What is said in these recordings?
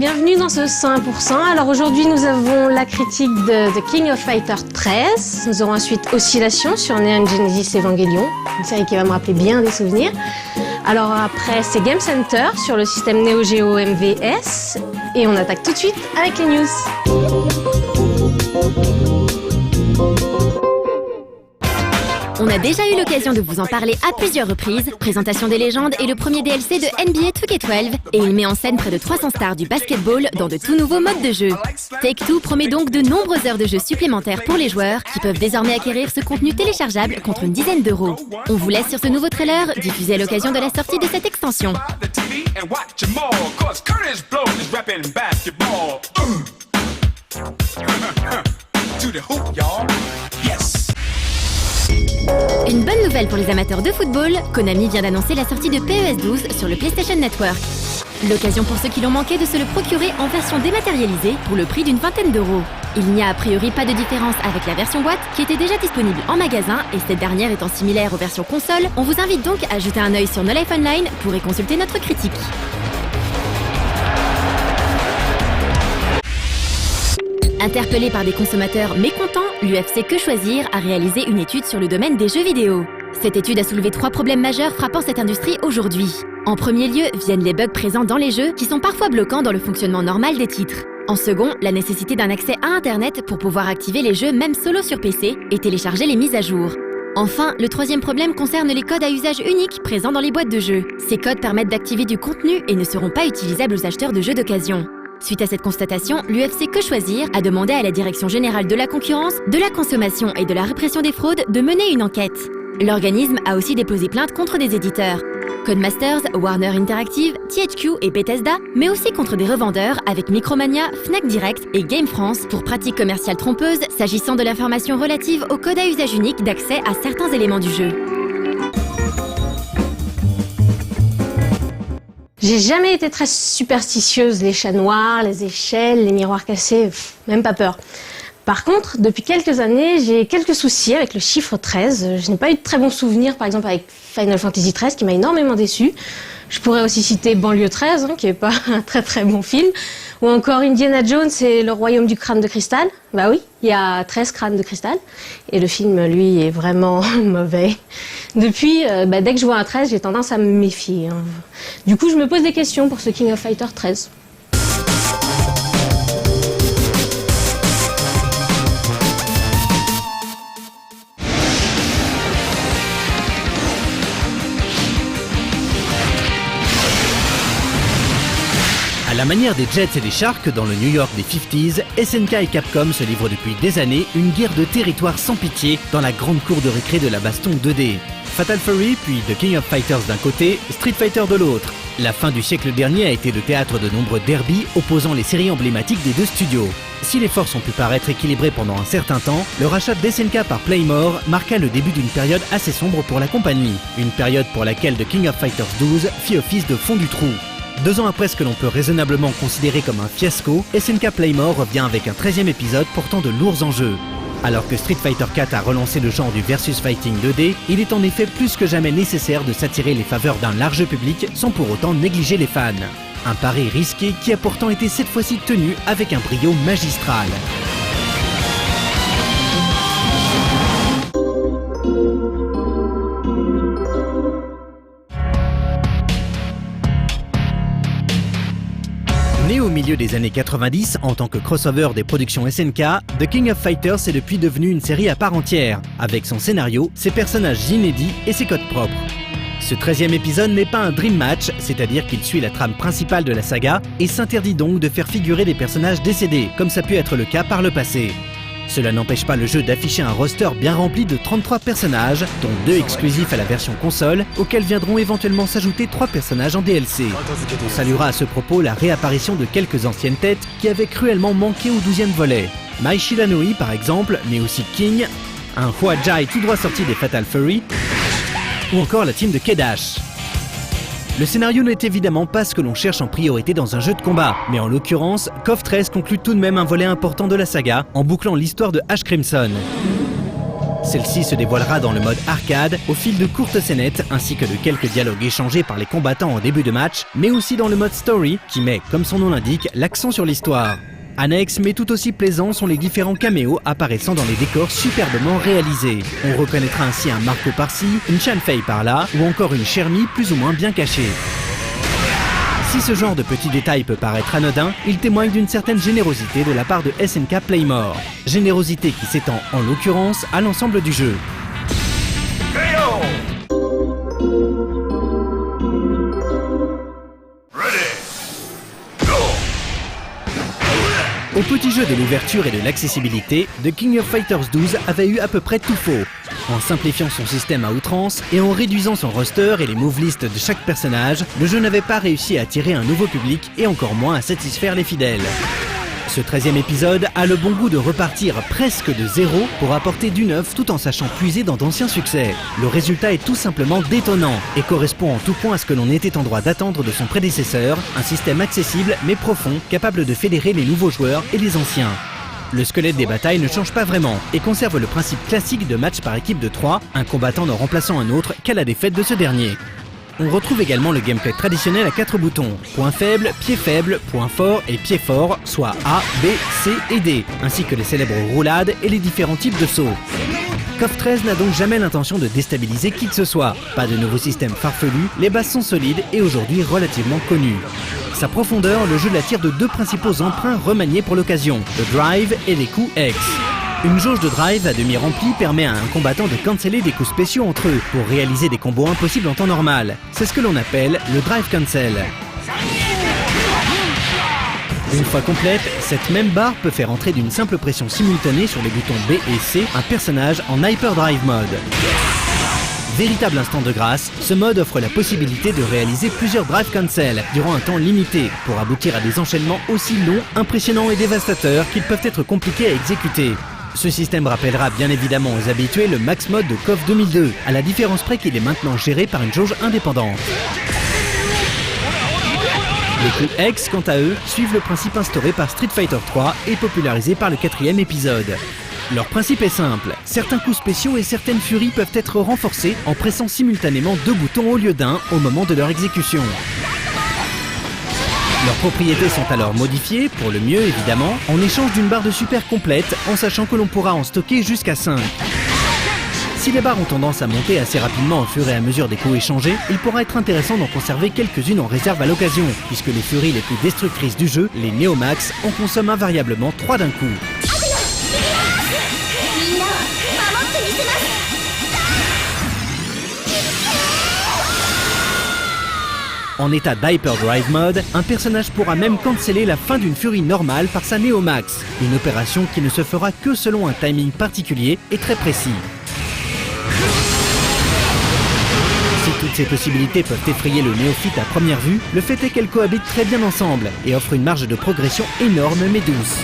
bienvenue dans ce 100%. Alors aujourd'hui nous avons la critique de The King of Fighters 13. Nous aurons ensuite Oscillation sur Neon Genesis Evangelion, une série qui va me rappeler bien des souvenirs. Alors après c'est Game Center sur le système Neo Geo MVS. Et on attaque tout de suite avec les news. On a déjà eu l'occasion de vous en parler à plusieurs reprises. Présentation des légendes est le premier DLC de NBA 2K12 et il met en scène près de 300 stars du basketball dans de tout nouveaux modes de jeu. Take-Two promet donc de nombreuses heures de jeu supplémentaires pour les joueurs qui peuvent désormais acquérir ce contenu téléchargeable contre une dizaine d'euros. On vous laisse sur ce nouveau trailer diffusé à l'occasion de la sortie de cette extension. Une bonne nouvelle pour les amateurs de football, Konami vient d'annoncer la sortie de PES 12 sur le PlayStation Network. L'occasion pour ceux qui l'ont manqué de se le procurer en version dématérialisée pour le prix d'une vingtaine d'euros. Il n'y a a priori pas de différence avec la version boîte qui était déjà disponible en magasin et cette dernière étant similaire aux versions console, on vous invite donc à jeter un œil sur No Life Online pour y consulter notre critique. Interpellé par des consommateurs mécontents, l'UFC Que Choisir a réalisé une étude sur le domaine des jeux vidéo. Cette étude a soulevé 3 problèmes majeurs frappant cette industrie aujourd'hui. En premier lieu, viennent les bugs présents dans les jeux qui sont parfois bloquants dans le fonctionnement normal des titres. En second, la nécessité d'un accès à Internet pour pouvoir activer les jeux même solo sur PC et télécharger les mises à jour. Enfin, le troisième problème concerne les codes à usage unique présents dans les boîtes de jeux. Ces codes permettent d'activer du contenu et ne seront pas utilisables aux acheteurs de jeux d'occasion. Suite à cette constatation, l'UFC Que Choisir a demandé à la Direction Générale de la Concurrence, de la Consommation et de la Répression des Fraudes de mener une enquête. L'organisme a aussi déposé plainte contre des éditeurs, Codemasters, Warner Interactive, THQ et Bethesda, mais aussi contre des revendeurs avec Micromania, Fnac Direct et Game France pour pratiques commerciales trompeuses s'agissant de l'information relative au code à usage unique d'accès à certains éléments du jeu. J'ai jamais été très superstitieuse, les chats noirs, les échelles, les miroirs cassés, même pas peur. Par contre, depuis quelques années, j'ai quelques soucis avec le chiffre 13. Je n'ai pas eu de très bons souvenirs, par exemple avec Final Fantasy 13 qui m'a énormément déçue. Je pourrais aussi citer Banlieue 13, qui est pas un très bon film. Ou encore Indiana Jones et le royaume du crâne de cristal. Bah oui, il y a 13 crânes de cristal. Et le film, lui, est vraiment mauvais. Depuis, dès que je vois un 13, j'ai tendance à me méfier. Du coup, je me pose des questions pour ce King of Fighters 13. À la manière des Jets et des Sharks dans le New York des 50s, SNK et Capcom se livrent depuis des années une guerre de territoire sans pitié dans la grande cour de récré de la baston 2D. Fatal Fury puis The King of Fighters d'un côté, Street Fighter de l'autre. La fin du siècle dernier a été le théâtre de nombreux derbys opposant les séries emblématiques des deux studios. Si les forces ont pu paraître équilibrées pendant un certain temps, le rachat d'SNK par Playmore marqua le début d'une période assez sombre pour la compagnie. Une période pour laquelle The King of Fighters 12 fit office de fond du trou. 2 ans après ce que l'on peut raisonnablement considérer comme un fiasco, SNK Playmore revient avec un 13e épisode portant de lourds enjeux. Alors que Street Fighter 4 a relancé le genre du versus fighting 2D, il est en effet plus que jamais nécessaire de s'attirer les faveurs d'un large public sans pour autant négliger les fans. Un pari risqué qui a pourtant été cette fois-ci tenu avec un brio magistral. Né au milieu des années 90 en tant que crossover des productions SNK, The King of Fighters est depuis devenu une série à part entière, avec son scénario, ses personnages inédits et ses codes propres. Ce 13e épisode n'est pas un dream match, c'est-à-dire qu'il suit la trame principale de la saga et s'interdit donc de faire figurer des personnages décédés, comme ça a pu être le cas par le passé. Cela n'empêche pas le jeu d'afficher un roster bien rempli de 33 personnages, dont 2 exclusifs à la version console, auxquels viendront éventuellement s'ajouter 3 personnages en DLC. On saluera à ce propos la réapparition de quelques anciennes têtes qui avaient cruellement manqué au 12e volet. Mai Shiranui par exemple, mais aussi King, un Hua Jai tout droit sorti des Fatal Fury, ou encore la team de Kedash. Le scénario n'est évidemment pas ce que l'on cherche en priorité dans un jeu de combat, mais en l'occurrence, KOF 13 conclut tout de même un volet important de la saga en bouclant l'histoire de Ash Crimson. Celle-ci se dévoilera dans le mode arcade au fil de courtes scénettes ainsi que de quelques dialogues échangés par les combattants en début de match, mais aussi dans le mode story qui met, comme son nom l'indique, l'accent sur l'histoire. Annexe mais tout aussi plaisant sont les différents caméos apparaissant dans les décors superbement réalisés. On reconnaîtra ainsi un Marco par-ci, une Shan-Fei par-là ou encore une Shermie plus ou moins bien cachée. Si ce genre de petits détails peut paraître anodin, il témoigne d'une certaine générosité de la part de SNK Playmore. Générosité qui s'étend en l'occurrence à l'ensemble du jeu. Au petit jeu de l'ouverture et de l'accessibilité, The King of Fighters 12 avait eu à peu près tout faux. En simplifiant son système à outrance et en réduisant son roster et les move lists de chaque personnage, le jeu n'avait pas réussi à attirer un nouveau public et encore moins à satisfaire les fidèles. Ce 13e épisode a le bon goût de repartir presque de zéro pour apporter du neuf tout en sachant puiser dans d'anciens succès. Le résultat est tout simplement détonnant et correspond en tout point à ce que l'on était en droit d'attendre de son prédécesseur, un système accessible mais profond, capable de fédérer les nouveaux joueurs et les anciens. Le squelette des batailles ne change pas vraiment et conserve le principe classique de match par équipe de 3, un combattant ne remplaçant un autre qu'à la défaite de ce dernier. On retrouve également le gameplay traditionnel à 4 boutons, point faible, point fort et pied fort, soit A, B, C et D, ainsi que les célèbres roulades et les différents types de sauts. KOF 13 n'a donc jamais l'intention de déstabiliser qui que ce soit. Pas de nouveau système farfelu, les bases sont solides et aujourd'hui relativement connues. Sa profondeur, le jeu l'attire de deux principaux emprunts remaniés pour l'occasion, le drive et les coups X. Une jauge de drive à demi remplie permet à un combattant de canceller des coups spéciaux entre eux pour réaliser des combos impossibles en temps normal. C'est ce que l'on appelle le drive cancel. Une fois complète, cette même barre peut faire entrer d'une simple pression simultanée sur les boutons B et C un personnage en Hyperdrive Mode. Véritable instant de grâce, ce mode offre la possibilité de réaliser plusieurs drive cancel durant un temps limité pour aboutir à des enchaînements aussi longs, impressionnants et dévastateurs qu'ils peuvent être compliqués à exécuter. Ce système rappellera bien évidemment aux habitués le Max Mode de KOF 2002, à la différence près qu'il est maintenant géré par une jauge indépendante. Les coups X, quant à eux, suivent le principe instauré par Street Fighter 3 et popularisé par le 4e épisode. Leur principe est simple, certains coups spéciaux et certaines furies peuvent être renforcés en pressant simultanément 2 boutons au lieu d'un au moment de leur exécution. Leurs propriétés sont alors modifiées, pour le mieux évidemment, en échange d'une barre de super complète, en sachant que l'on pourra en stocker jusqu'à 5. Si les barres ont tendance à monter assez rapidement au fur et à mesure des coups échangés, il pourra être intéressant d'en conserver quelques-unes en réserve à l'occasion, puisque les furies les plus destructrices du jeu, les Neomax, en consomment invariablement 3 d'un coup. En état d'Hyperdrive Mode, un personnage pourra même canceller la fin d'une furie normale par sa Neomax, une opération qui ne se fera que selon un timing particulier et très précis. Si toutes ces possibilités peuvent effrayer le néophyte à première vue, le fait est qu'elles cohabitent très bien ensemble et offrent une marge de progression énorme mais douce.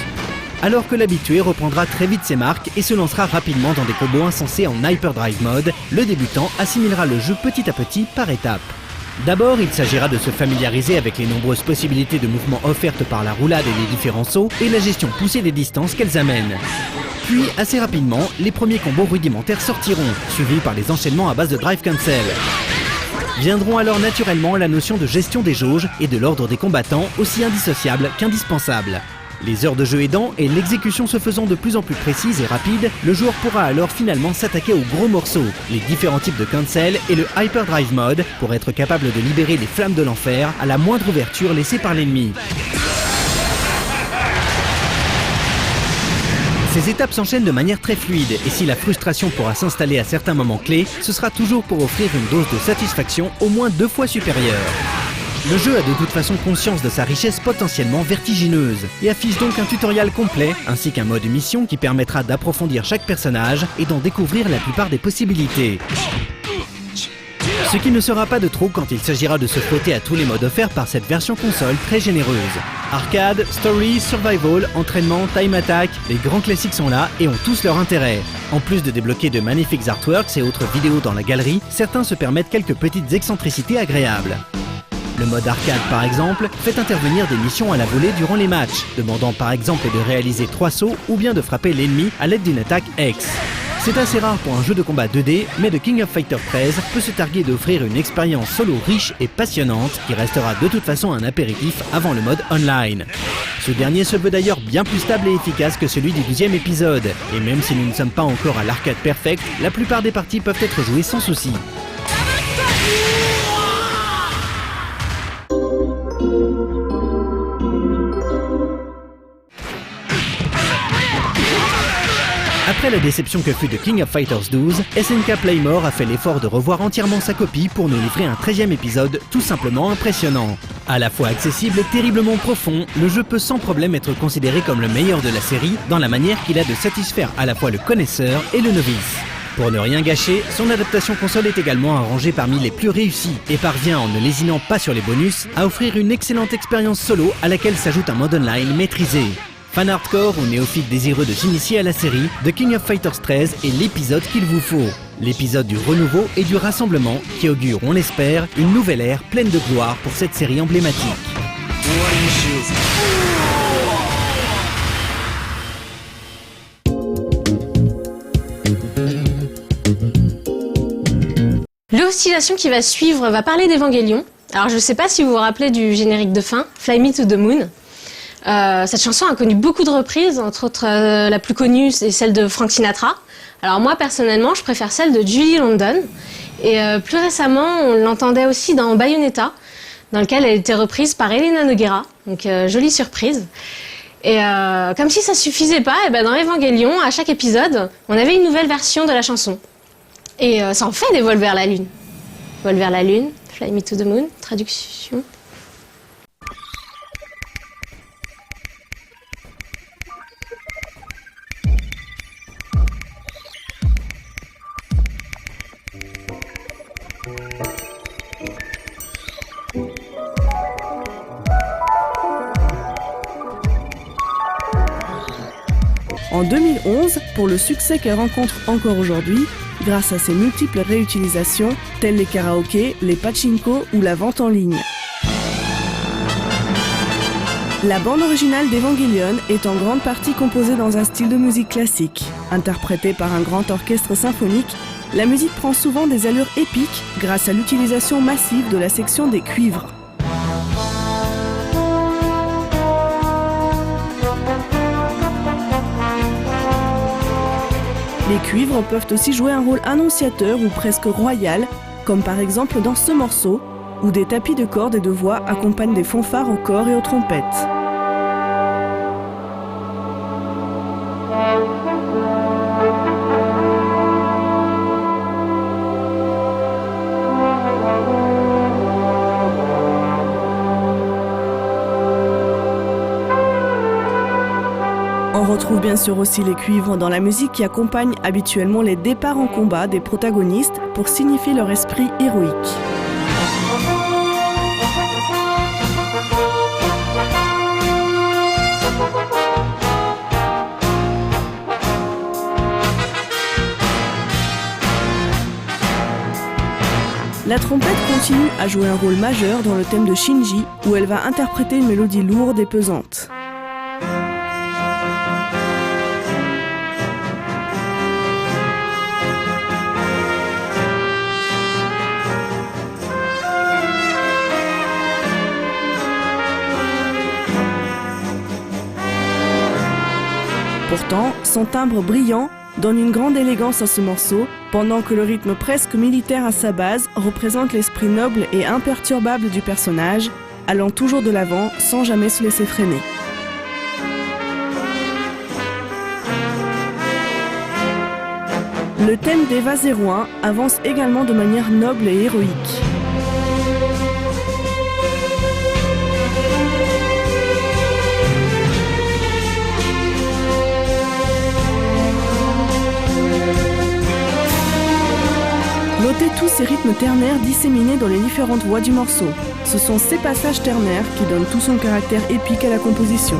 Alors que l'habitué reprendra très vite ses marques et se lancera rapidement dans des combos insensés en Hyperdrive Mode, le débutant assimilera le jeu petit à petit par étapes. D'abord, il s'agira de se familiariser avec les nombreuses possibilités de mouvements offertes par la roulade et les différents sauts et la gestion poussée des distances qu'elles amènent. Puis, assez rapidement, les premiers combos rudimentaires sortiront, suivis par les enchaînements à base de drive cancel. Viendront alors naturellement la notion de gestion des jauges et de l'ordre des combattants, aussi indissociable qu'indispensable. Les heures de jeu aidant et l'exécution se faisant de plus en plus précise et rapide, le joueur pourra alors finalement s'attaquer aux gros morceaux, les différents types de cancel et le Hyperdrive Mode pour être capable de libérer les flammes de l'enfer à la moindre ouverture laissée par l'ennemi. Ces étapes s'enchaînent de manière très fluide et si la frustration pourra s'installer à certains moments clés, ce sera toujours pour offrir une dose de satisfaction au moins 2 fois supérieure. Le jeu a de toute façon conscience de sa richesse potentiellement vertigineuse et affiche donc un tutoriel complet ainsi qu'un mode mission qui permettra d'approfondir chaque personnage et d'en découvrir la plupart des possibilités. Ce qui ne sera pas de trop quand il s'agira de se frotter à tous les modes offerts par cette version console très généreuse. Arcade, Story, Survival, Entraînement, Time Attack, les grands classiques sont là et ont tous leur intérêt. En plus de débloquer de magnifiques artworks et autres vidéos dans la galerie, certains se permettent quelques petites excentricités agréables. Le mode arcade par exemple fait intervenir des missions à la volée durant les matchs, demandant par exemple de réaliser 3 sauts ou bien de frapper l'ennemi à l'aide d'une attaque X. C'est assez rare pour un jeu de combat 2D, mais The King of Fighters 13 peut se targuer d'offrir une expérience solo riche et passionnante qui restera de toute façon un apéritif avant le mode online. Ce dernier se veut d'ailleurs bien plus stable et efficace que celui du 12e épisode, et même si nous ne sommes pas encore à l'arcade perfect, la plupart des parties peuvent être jouées sans souci. Après la déception que fut The King of Fighters 12, SNK Playmore a fait l'effort de revoir entièrement sa copie pour nous livrer un 13e épisode tout simplement impressionnant. À la fois accessible et terriblement profond, le jeu peut sans problème être considéré comme le meilleur de la série dans la manière qu'il a de satisfaire à la fois le connaisseur et le novice. Pour ne rien gâcher, son adaptation console est également rangée parmi les plus réussies et parvient, en ne lésinant pas sur les bonus, à offrir une excellente expérience solo à laquelle s'ajoute un mode online maîtrisé. Fan hardcore ou néophyte désireux de s'initier à la série, The King of Fighters 13 est l'épisode qu'il vous faut. L'épisode du renouveau et du rassemblement qui augure, on l'espère, une nouvelle ère pleine de gloire pour cette série emblématique. L'oscillation qui va suivre va parler d'Evangelion. Alors je ne sais pas si vous vous rappelez du générique de fin, Fly Me to the Moon. Cette chanson a connu beaucoup de reprises, entre autres la plus connue c'est celle de Frank Sinatra. Alors moi personnellement je préfère celle de Julie London et plus récemment on l'entendait aussi dans Bayonetta dans lequel elle était reprise par Elena Nogueira, donc jolie surprise. Et comme si ça suffisait pas, et ben dans Evangelion à chaque épisode on avait une nouvelle version de la chanson et ça en fait des vols vers la lune. Vol vers la lune, Fly Me to the Moon, traduction. En 2011, pour le succès qu'elle rencontre encore aujourd'hui, grâce à ses multiples réutilisations, telles les karaokés, les pachinko ou la vente en ligne. La bande originale d'Evangelion est en grande partie composée dans un style de musique classique. Interprétée par un grand orchestre symphonique, la musique prend souvent des allures épiques grâce à l'utilisation massive de la section des cuivres. Les cuivres peuvent aussi jouer un rôle annonciateur ou presque royal, comme par exemple dans ce morceau, où des tapis de cordes et de voix accompagnent des fanfares au corps et aux trompettes. On retrouve bien sûr aussi les cuivres dans la musique qui accompagne habituellement les départs en combat des protagonistes pour signifier leur esprit héroïque. La trompette continue à jouer un rôle majeur dans le thème de Shinji, où elle va interpréter une mélodie lourde et pesante. Pourtant, son timbre brillant donne une grande élégance à ce morceau, pendant que le rythme presque militaire à sa base représente l'esprit noble et imperturbable du personnage, allant toujours de l'avant sans jamais se laisser freiner. Le thème d'Eva 01 avance également de manière noble et héroïque. Notez tous ces rythmes ternaires disséminés dans les différentes voix du morceau. Ce sont ces passages ternaires qui donnent tout son caractère épique à la composition.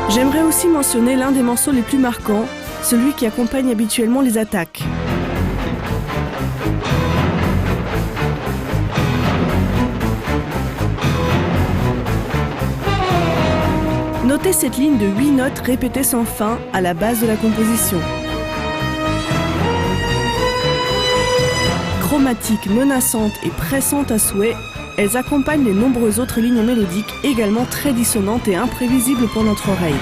J'aimerais aussi mentionner l'un des morceaux les plus marquants, celui qui accompagne habituellement les attaques. Notez cette ligne de 8 notes répétées sans fin à la base de la composition. Chromatiques, menaçantes et pressantes à souhait, elles accompagnent les nombreuses autres lignes mélodiques également très dissonantes et imprévisibles pour notre oreille.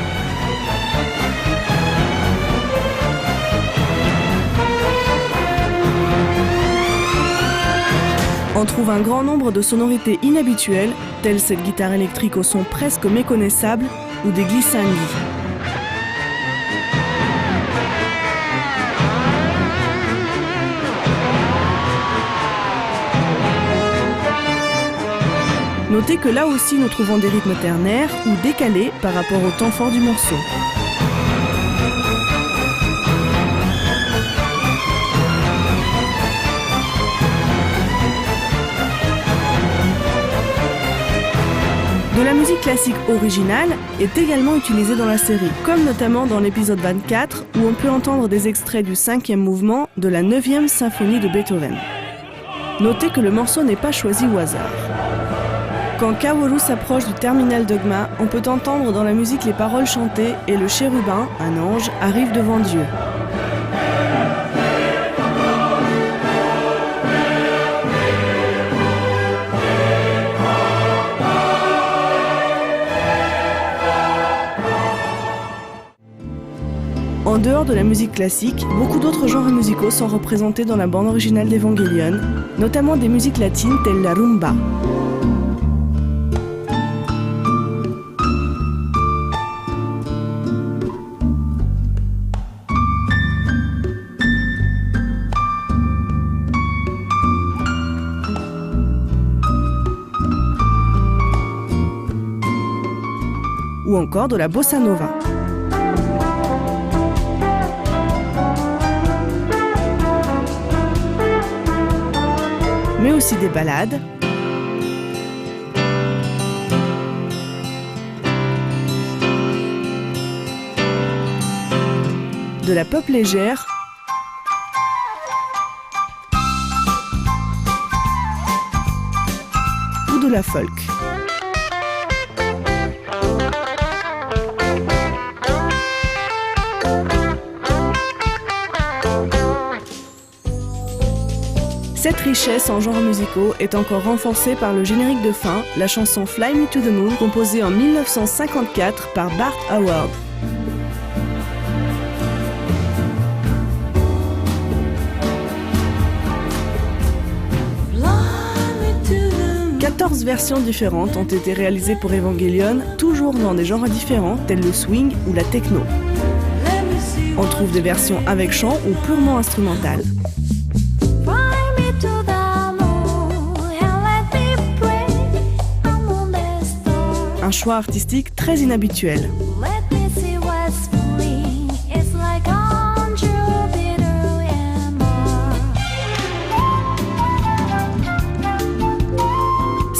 On trouve un grand nombre de sonorités inhabituelles, telles cette guitare électrique au son presque méconnaissable ou des glissandi. Notez que là aussi nous trouvons des rythmes ternaires ou décalés par rapport au temps fort du morceau. De la musique classique originale est également utilisée dans la série, comme notamment dans l'épisode 24 où on peut entendre des extraits du 5e mouvement de la 9e symphonie de Beethoven. Notez que le morceau n'est pas choisi au hasard. Quand Kaworu s'approche du terminal dogma, on peut entendre dans la musique les paroles chantées et le chérubin, un ange, arrive devant Dieu. En dehors de la musique classique, beaucoup d'autres genres musicaux sont représentés dans la bande originale d'Evangelion, notamment des musiques latines telles la rumba. Ou encore de la bossa nova. Mais aussi des ballades, de la pop légère ou de la folk. Cette richesse en genres musicaux est encore renforcée par le générique de fin, la chanson Fly Me to the Moon, composée en 1954 par Bart Howard. « 14 versions différentes ont été réalisées pour Evangelion, toujours dans des genres différents, tels le swing ou la techno. On trouve des versions avec chant ou purement instrumentales. Un choix artistique très inhabituel.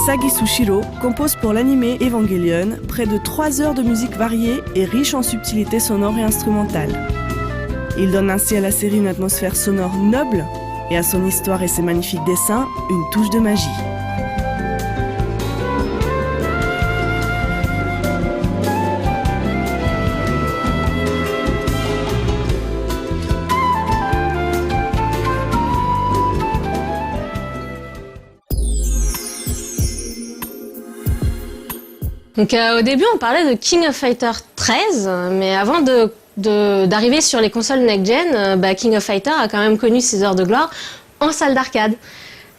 Sagi Sushiro compose pour l'anime Evangelion près de 3 heures de musique variée et riche en subtilités sonores et instrumentales. Il donne ainsi à la série une atmosphère sonore noble et à son histoire et ses magnifiques dessins une touche de magie. Donc au début on parlait de King of Fighter 13, mais avant d'arriver sur les consoles next-gen, King of Fighter a quand même connu ses heures de gloire en salle d'arcade.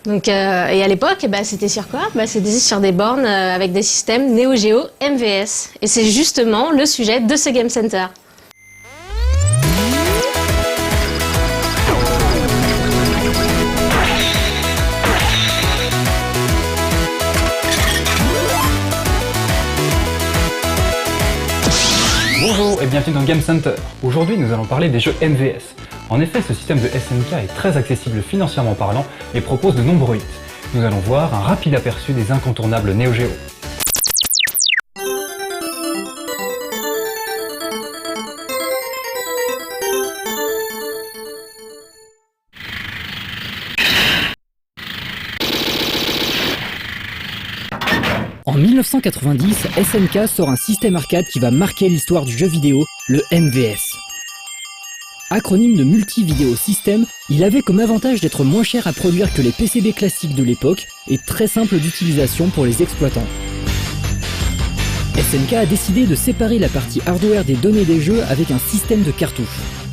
Donc, et à l'époque, c'était sur quoi? C'était sur des bornes avec des systèmes Neo Geo MVS. Et c'est justement le sujet de ce Game Center. Bonjour et bienvenue dans Game Center. Aujourd'hui nous allons parler des jeux MVS. En effet, ce système de SNK est très accessible financièrement parlant et propose de nombreux hits. Nous allons voir un rapide aperçu des incontournables Neo Geo. En 19 1990, SNK sort un système arcade qui va marquer l'histoire du jeu vidéo, le MVS. Acronyme de Multi-Video System, il avait comme avantage d'être moins cher à produire que les PCB classiques de l'époque et très simple d'utilisation pour les exploitants. SNK a décidé de séparer la partie hardware des données des jeux avec un système de cartouches.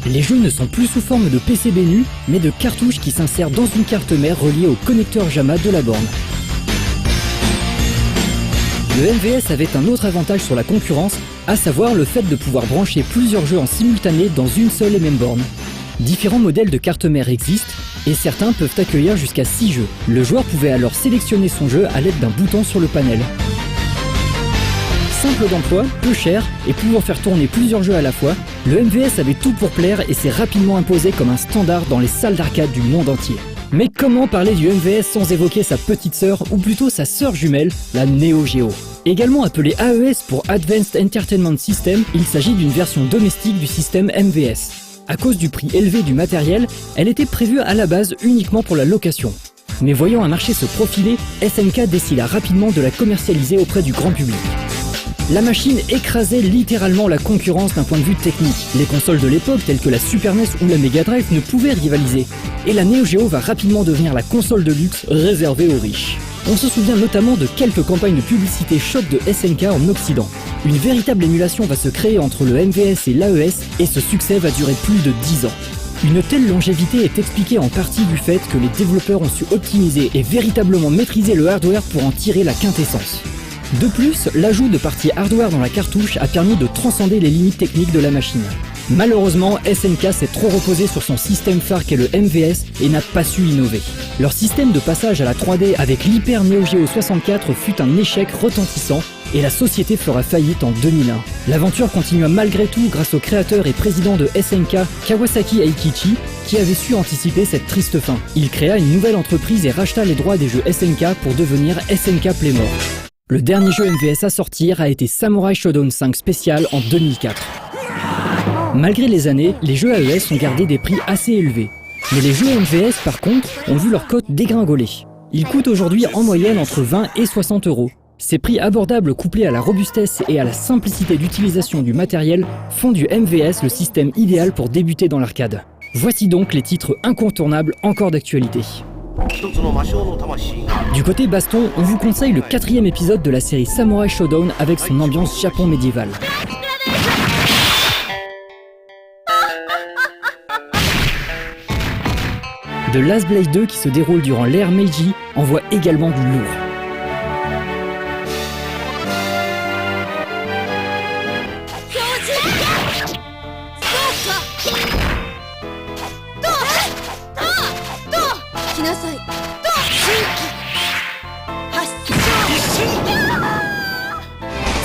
Les jeux ne sont plus sous forme de PCB nus, mais de cartouches qui s'insèrent dans une carte mère reliée au connecteur JAMA de la borne. Le MVS avait un autre avantage sur la concurrence, à savoir le fait de pouvoir brancher plusieurs jeux en simultané dans une seule et même borne. Différents modèles de cartes mères existent, et certains peuvent accueillir jusqu'à 6 jeux. Le joueur pouvait alors sélectionner son jeu à l'aide d'un bouton sur le panel. Simple d'emploi, peu cher, et pouvant faire tourner plusieurs jeux à la fois, le MVS avait tout pour plaire et s'est rapidement imposé comme un standard dans les salles d'arcade du monde entier. Mais comment parler du MVS sans évoquer sa petite sœur, ou plutôt sa sœur jumelle, la Neo Geo? Également appelée AES pour Advanced Entertainment System, il s'agit d'une version domestique du système MVS. À cause du prix élevé du matériel, elle était prévue à la base uniquement pour la location. Mais voyant un marché se profiler, SNK décida rapidement de la commercialiser auprès du grand public. La machine écrasait littéralement la concurrence d'un point de vue technique. Les consoles de l'époque, telles que la Super NES ou la Mega Drive, ne pouvaient rivaliser. Et la Neo Geo va rapidement devenir la console de luxe réservée aux riches. On se souvient notamment de quelques campagnes de publicité choc de SNK en Occident. Une véritable émulation va se créer entre le MVS et l'AES, et ce succès va durer plus de 10 ans. Une telle longévité est expliquée en partie du fait que les développeurs ont su optimiser et véritablement maîtriser le hardware pour en tirer la quintessence. De plus, l'ajout de parties hardware dans la cartouche a permis de transcender les limites techniques de la machine. Malheureusement, SNK s'est trop reposé sur son système phare qu'est le MVS et n'a pas su innover. Leur système de passage à la 3D avec l'Hyper Neo Geo 64 fut un échec retentissant et la société fera faillite en 2001. L'aventure continua malgré tout grâce au créateur et président de SNK, Kawasaki Eikichi, qui avait su anticiper cette triste fin. Il créa une nouvelle entreprise et racheta les droits des jeux SNK pour devenir SNK Playmore. Le dernier jeu MVS à sortir a été Samurai Shodown 5 Special en 2004. Malgré les années, les jeux AES ont gardé des prix assez élevés. Mais les jeux MVS par contre ont vu leur cote dégringoler. Ils coûtent aujourd'hui en moyenne entre 20 et 60 euros. Ces prix abordables couplés à la robustesse et à la simplicité d'utilisation du matériel font du MVS le système idéal pour débuter dans l'arcade. Voici donc les titres incontournables encore d'actualité. Du côté baston, on vous conseille le 4e épisode de la série Samurai Shodown avec son ambiance Japon médiéval. The Last Blade 2 qui se déroule durant l'ère Meiji envoie également du lourd.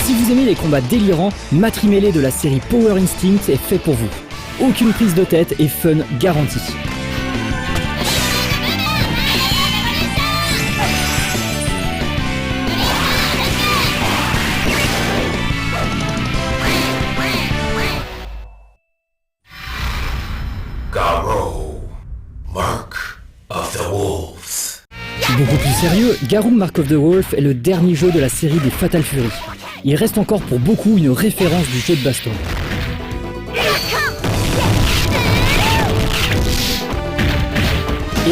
Si vous aimez les combats délirants, Matrimele de la série Power Instinct est fait pour vous. Aucune prise de tête et fun garanti. Beaucoup plus sérieux, Garou Mark of the Wolf est le dernier jeu de la série des Fatal Fury. Il reste encore pour beaucoup une référence du jeu de baston.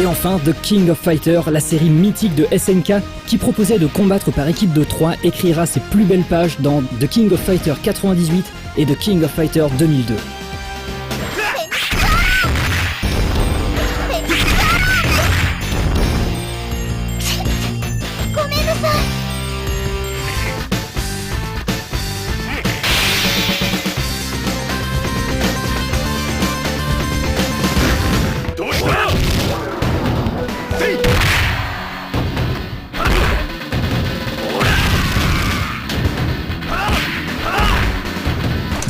Et enfin, The King of Fighters, la série mythique de SNK qui proposait de combattre par équipe de 3, écrira ses plus belles pages dans The King of Fighters 98 et The King of Fighters 2002.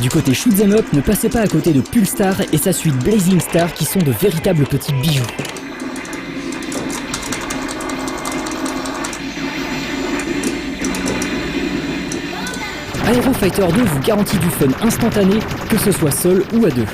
Du côté shoot'em up, ne passez pas à côté de Pulstar et sa suite Blazing Star qui sont de véritables petits bijoux. Aero Fighter 2 vous garantit du fun instantané, que ce soit seul ou à deux.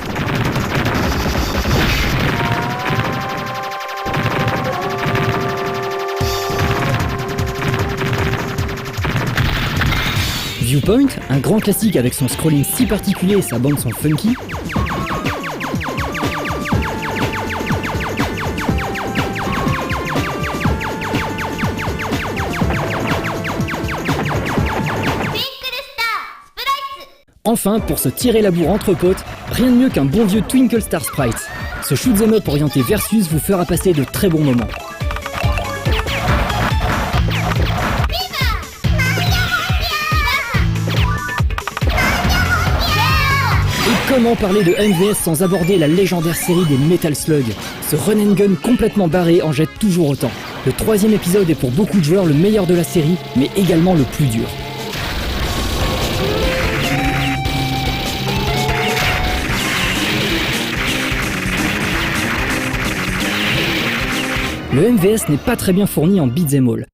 Viewpoint, un grand classique avec son scrolling si particulier et sa bande son funky. Enfin, pour se tirer la bourre entre potes, rien de mieux qu'un bon vieux Twinkle Star Sprite. Ce shoot'em up orienté versus vous fera passer de très bons moments. Et comment parler de MVS sans aborder la légendaire série des Metal Slug? Ce run and gun complètement barré en jette toujours autant. Le 3e épisode est pour beaucoup de joueurs le meilleur de la série, mais également le plus dur. Le MVS n'est pas très bien fourni en beat'em all.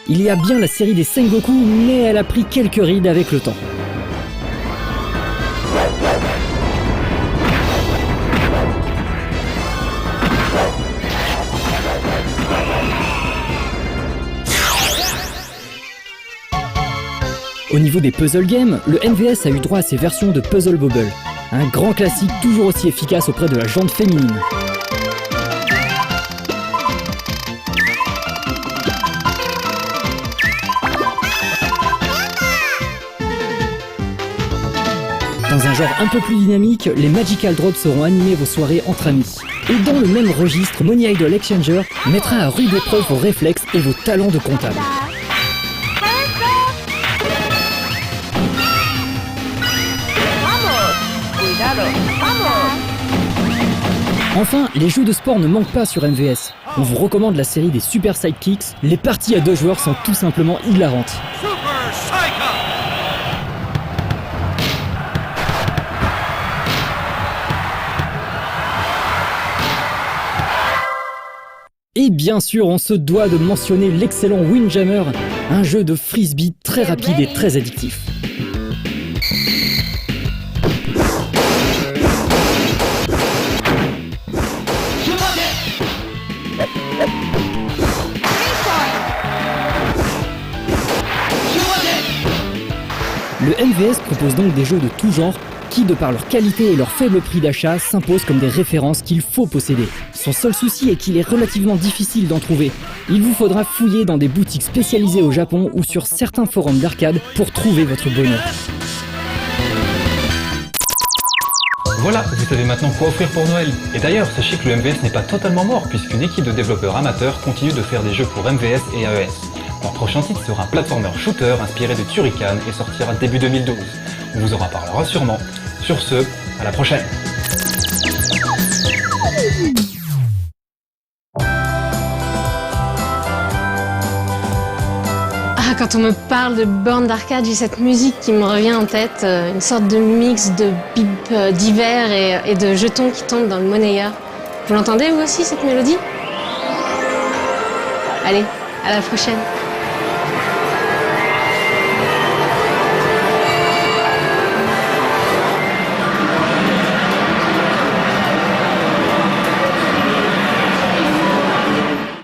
Il y a bien la série des Sengoku, mais elle a pris quelques rides avec le temps. Au niveau des puzzle games, le MVS a eu droit à ses versions de Puzzle Bobble, un grand classique toujours aussi efficace auprès de la jante féminine. Dans un genre un peu plus dynamique, les Magical Drops seront animés vos soirées entre amis. Et dans le même registre, Money Idol Exchanger mettra à rude épreuve vos réflexes et vos talents de comptable. Enfin, les jeux de sport ne manquent pas sur MVS. On vous recommande la série des Super Sidekicks, les parties à 2 joueurs sont tout simplement hilarantes. Et bien sûr, on se doit de mentionner l'excellent Windjammer, un jeu de frisbee très rapide et très addictif. Le MVS propose donc des jeux de tout genre qui, de par leur qualité et leur faible prix d'achat, s'imposent comme des références qu'il faut posséder. Son seul souci est qu'il est relativement difficile d'en trouver. Il vous faudra fouiller dans des boutiques spécialisées au Japon ou sur certains forums d'arcade pour trouver votre bonheur. Voilà, vous savez maintenant quoi offrir pour Noël. Et d'ailleurs, sachez que le MVS n'est pas totalement mort puisqu'une équipe de développeurs amateurs continue de faire des jeux pour MVS et AES. Leur prochain titre sera un platformer shooter inspiré de Turrican et sortira début 2012. On vous en reparlera sûrement. Sur ce, à la prochaine. Ah, quand on me parle de borne d'arcade, j'ai cette musique qui me revient en tête, une sorte de mix de bip d'hiver et de jetons qui tombent dans le monnayeur. Vous l'entendez vous aussi cette mélodie? Allez, à la prochaine.